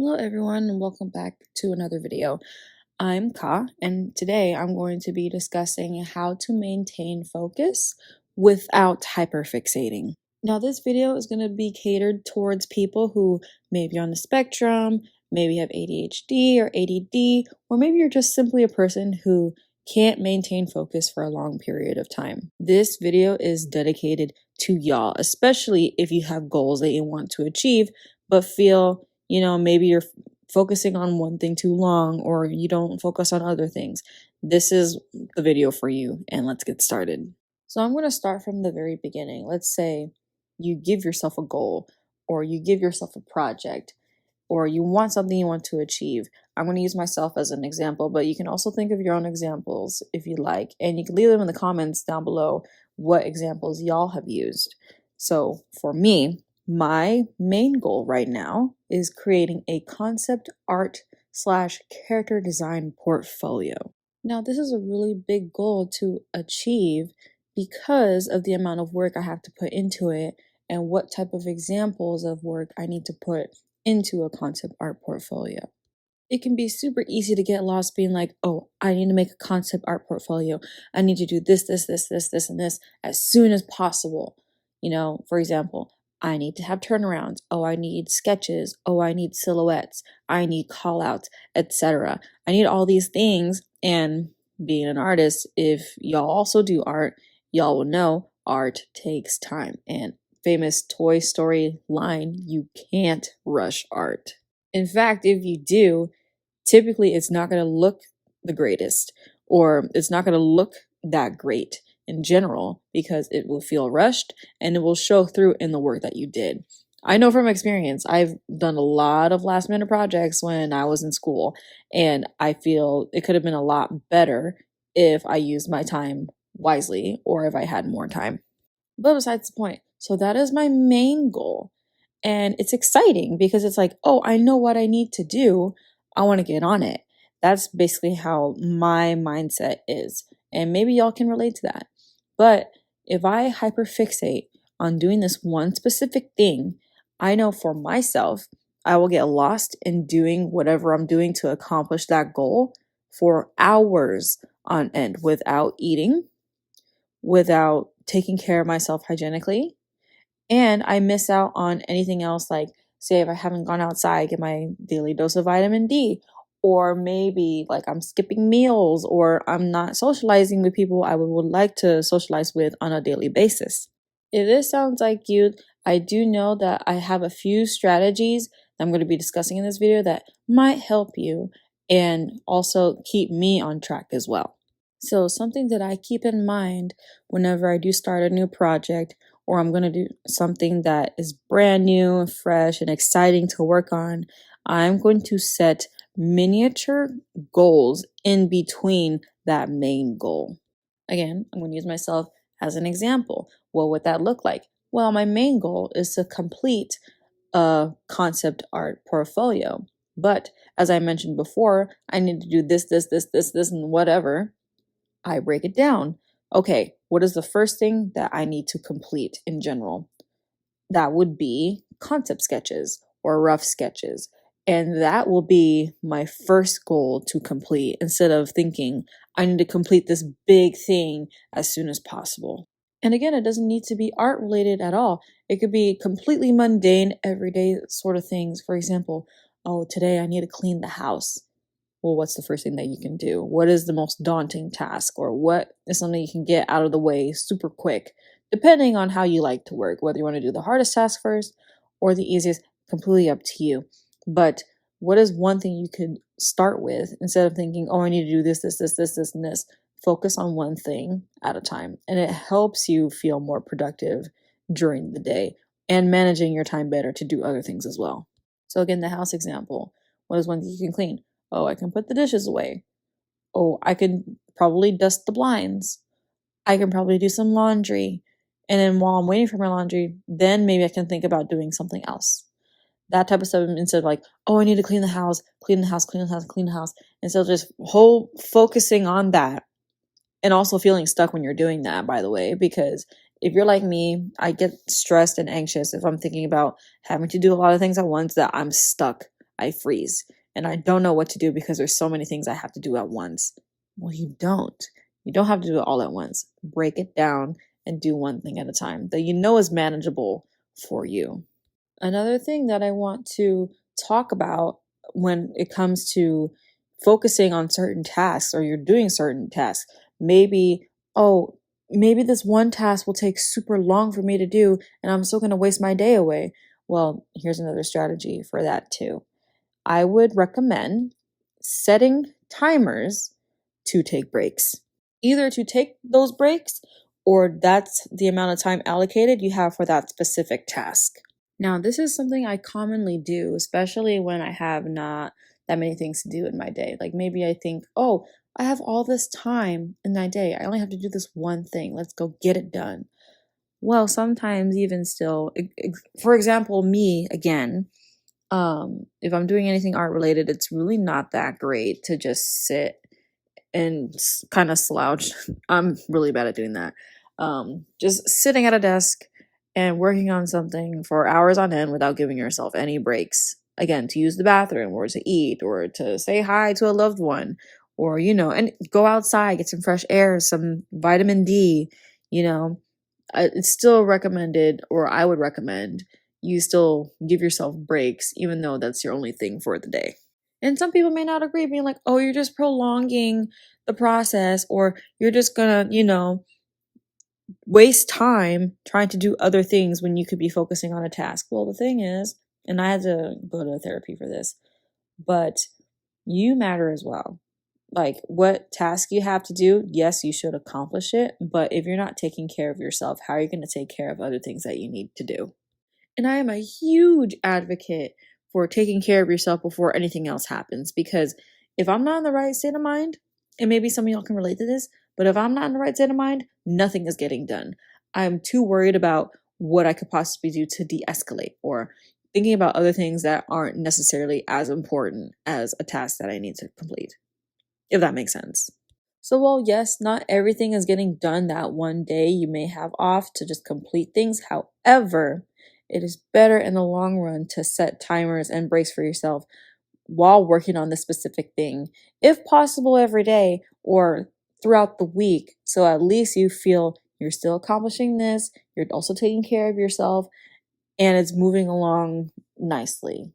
Hello everyone and welcome back to another video. I'm Ka and today I'm going to be discussing how to maintain focus without hyperfixating. Now this video is going to be catered towards people who may be on the spectrum, maybe have ADHD or ADD, or maybe you're just simply a person who can't maintain focus for a long period of time. This video is dedicated to y'all, especially if you have goals that you want to achieve but feel maybe you're focusing on one thing too long or you don't focus on other things. This is the video for you, and let's get started. So I'm going to start from the very beginning. Let's say you give yourself a goal or you give yourself a project or you want something you want to achieve. I'm going to use myself as an example, but you can also think of your own examples if you like, and you can leave them in the comments down below what examples y'all have used. So for me, my main goal right now is creating a concept art / character design portfolio. Now, this is a really big goal to achieve because of the amount of work I have to put into it and what type of examples of work I need to put into a concept art portfolio. It can be super easy to get lost being like, oh, I need to make a concept art portfolio. I need to do this, and this as soon as possible. For example, I need to have turnarounds. Oh, I need sketches. Oh, I need silhouettes. I need callouts, etc. I need all these things. And being an artist, if y'all also do art, y'all will know art takes time. And famous Toy Story line, you can't rush art. In fact, if you do, typically it's not going to look the greatest, or it's not going to look that great in general because it will feel rushed and it will show through in the work that you did. I know from experience, I've done a lot of last minute projects when I was in school, and I feel it could have been a lot better if I used my time wisely or if I had more time. But besides the point, so that is my main goal. And it's exciting because it's like, oh, I know what I need to do. I want to get on it. That's basically how my mindset is. And maybe y'all can relate to that. But if I hyperfixate on doing this one specific thing, I know for myself, I will get lost in doing whatever I'm doing to accomplish that goal for hours on end without eating, without taking care of myself hygienically. And I miss out on anything else, like say if I haven't gone outside, get my daily dose of vitamin D, or maybe like I'm skipping meals, or I'm not socializing with people I would like to socialize with on a daily basis. If this sounds like you, I do know that I have a few strategies that I'm going to be discussing in this video that might help you and also keep me on track as well. So something that I keep in mind whenever I do start a new project, or I'm going to do something that is brand new and fresh and exciting to work on, I'm going to set miniature goals in between that main goal. Again, I'm going to use myself as an example. What would that look like? Well, my main goal is to complete a concept art portfolio. But as I mentioned before, I need to do this, and whatever. I break it down. Okay, what is the first thing that I need to complete in general? That would be concept sketches or rough sketches. And that will be my first goal to complete instead of thinking I need to complete this big thing as soon as possible. And again, it doesn't need to be art related at all. It could be completely mundane, everyday sort of things. For example, oh, today I need to clean the house. Well, what's the first thing that you can do? What is the most daunting task, or what is something you can get out of the way super quick, depending on how you like to work, whether you want to do the hardest task first or the easiest, completely up to you. But what is one thing you could start with instead of thinking, oh, I need to do this, and this? Focus on one thing at a time. And it helps you feel more productive during the day and managing your time better to do other things as well. So again, the house example. What is one thing you can clean? Oh, I can put the dishes away. Oh, I can probably dust the blinds. I can probably do some laundry. And then while I'm waiting for my laundry, then maybe I can think about doing something else. That type of stuff, instead of like, oh, I need to clean the house. Instead of just focusing on that and also feeling stuck when you're doing that, by the way, because if you're like me, I get stressed and anxious if I'm thinking about having to do a lot of things at once that I'm stuck. I freeze and I don't know what to do because there's so many things I have to do at once. Well, you don't. You don't have to do it all at once. Break it down and do one thing at a time that you know is manageable for you. Another thing that I want to talk about when it comes to focusing on certain tasks or you're doing certain tasks, maybe, oh, maybe this one task will take super long for me to do and I'm still going to waste my day away. Well, here's another strategy for that too. I would recommend setting timers to take breaks. Either to take those breaks or that's the amount of time allocated you have for that specific task. Now, this is something I commonly do, especially when I have not that many things to do in my day. Like maybe I think, oh, I have all this time in my day. I only have to do this one thing. Let's go get it done. Well, sometimes even still, for example, me again, if I'm doing anything art related, it's really not that great to just sit and kind of slouch. I'm really bad at doing that. Just sitting at a desk and working on something for hours on end without giving yourself any breaks. Again, to use the bathroom or to eat or to say hi to a loved one or, and go outside, get some fresh air, some vitamin D, you know. It's still recommended, or I would recommend, you still give yourself breaks, even though that's your only thing for the day. And some people may not agree, being like, oh, you're just prolonging the process, or you're just gonna, waste time trying to do other things when you could be focusing on a task. Well, the thing is, and I had to go to therapy for this, but you matter as well. Like what task you have to do, yes, you should accomplish it, but if you're not taking care of yourself, how are you going to take care of other things that you need to do? And I am a huge advocate for taking care of yourself before anything else happens, because if I'm not in the right state of mind, and maybe some of y'all can relate to this, but if I'm not in the right state of mind, nothing is getting done. I'm too worried about what I could possibly do to de-escalate or thinking about other things that aren't necessarily as important as a task that I need to complete, if that makes sense. So while yes, not everything is getting done that one day you may have off to just complete things, however, it is better in the long run to set timers and breaks for yourself while working on the specific thing, if possible every day or throughout the week. So at least you feel you're still accomplishing this, you're also taking care of yourself, and it's moving along nicely.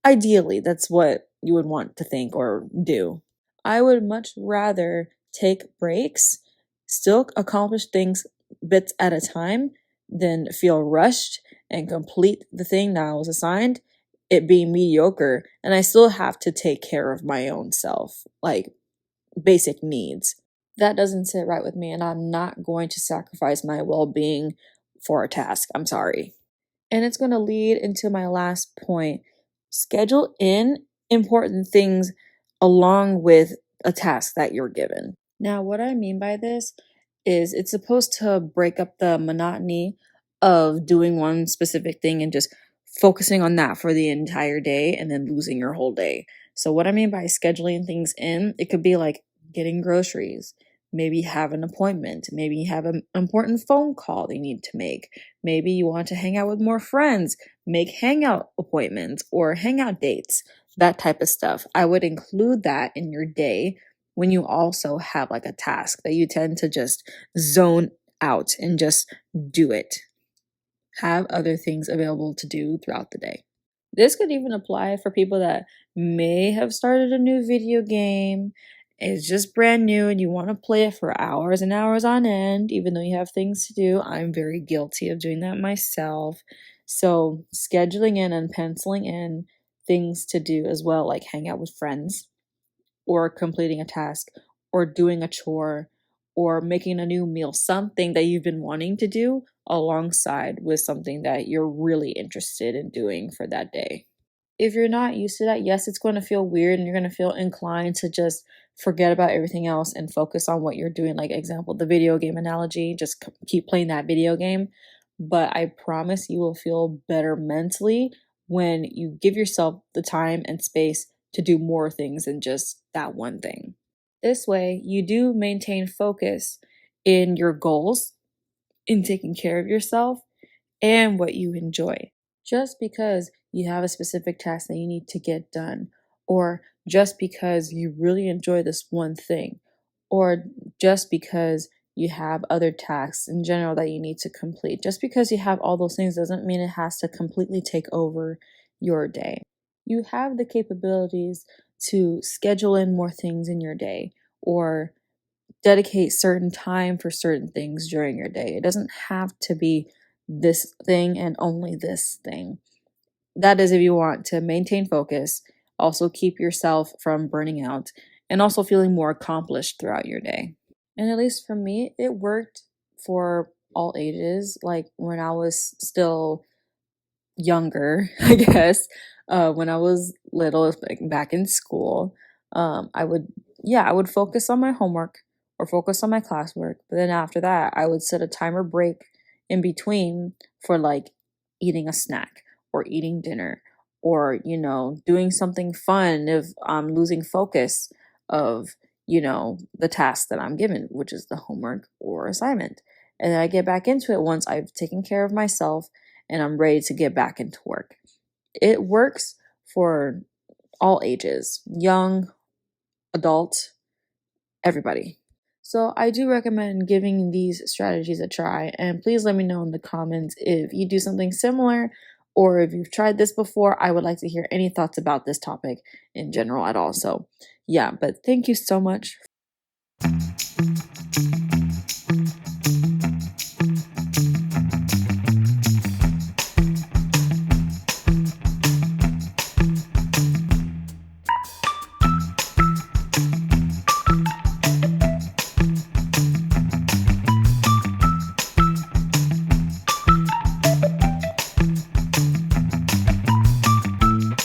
Ideally, that's what you would want to think or do. I would much rather take breaks, still accomplish things bits at a time, than feel rushed and complete the thing that I was assigned, it being mediocre, and I still have to take care of my own self, like basic needs. That doesn't sit right with me, and I'm not going to sacrifice my well-being for a task. I'm sorry. And it's going to lead into my last point. Schedule in important things along with a task that you're given. Now, what I mean by this is it's supposed to break up the monotony of doing one specific thing and just focusing on that for the entire day and then losing your whole day. So what I mean by scheduling things in, it could be like getting groceries, maybe have an appointment, maybe you have an important phone call they need to make, maybe you want to hang out with more friends, make hangout appointments or hangout dates, that type of stuff. I would include that in your day when you also have like a task that you tend to just zone out and just do it. Have other things available to do throughout the day. This could even apply for people that may have started a new video game. It's just brand new and you want to play it for hours and hours on end, even though you have things to do. I'm very guilty of doing that myself. So scheduling in and penciling in things to do as well, like hang out with friends or completing a task or doing a chore or making a new meal, something that you've been wanting to do alongside with something that you're really interested in doing for that day. If you're not used to that, yes, it's going to feel weird and you're going to feel inclined to just forget about everything else and focus on what you're doing. Like example, the video game analogy, just keep playing that video game. But I promise you will feel better mentally when you give yourself the time and space to do more things than just that one thing. This way, you do maintain focus in your goals, in taking care of yourself, and what you enjoy. Just because you have a specific task that you need to get done, or just because you really enjoy this one thing, or just because you have other tasks in general that you need to complete. Just because you have all those things doesn't mean it has to completely take over your day. You have the capabilities to schedule in more things in your day or dedicate certain time for certain things during your day. It doesn't have to be this thing and only this thing. That is if you want to maintain focus, also keep yourself from burning out, and also feeling more accomplished throughout your day. And at least for me, it worked for all ages. Like when I was still younger, I guess, when I was little, like back in school, I would, yeah, I would focus on my homework or focus on my classwork. But then after that, I would set a timer break in between for like eating a snack or eating dinner or, doing something fun if I'm losing focus of, the task that I'm given, which is the homework or assignment. And then I get back into it once I've taken care of myself and I'm ready to get back into work. It works for all ages, young, adult, everybody. So I do recommend giving these strategies a try, and please let me know in the comments if you do something similar or if you've tried this before. I would like to hear any thoughts about this topic in general at all. So yeah, but thank you so much.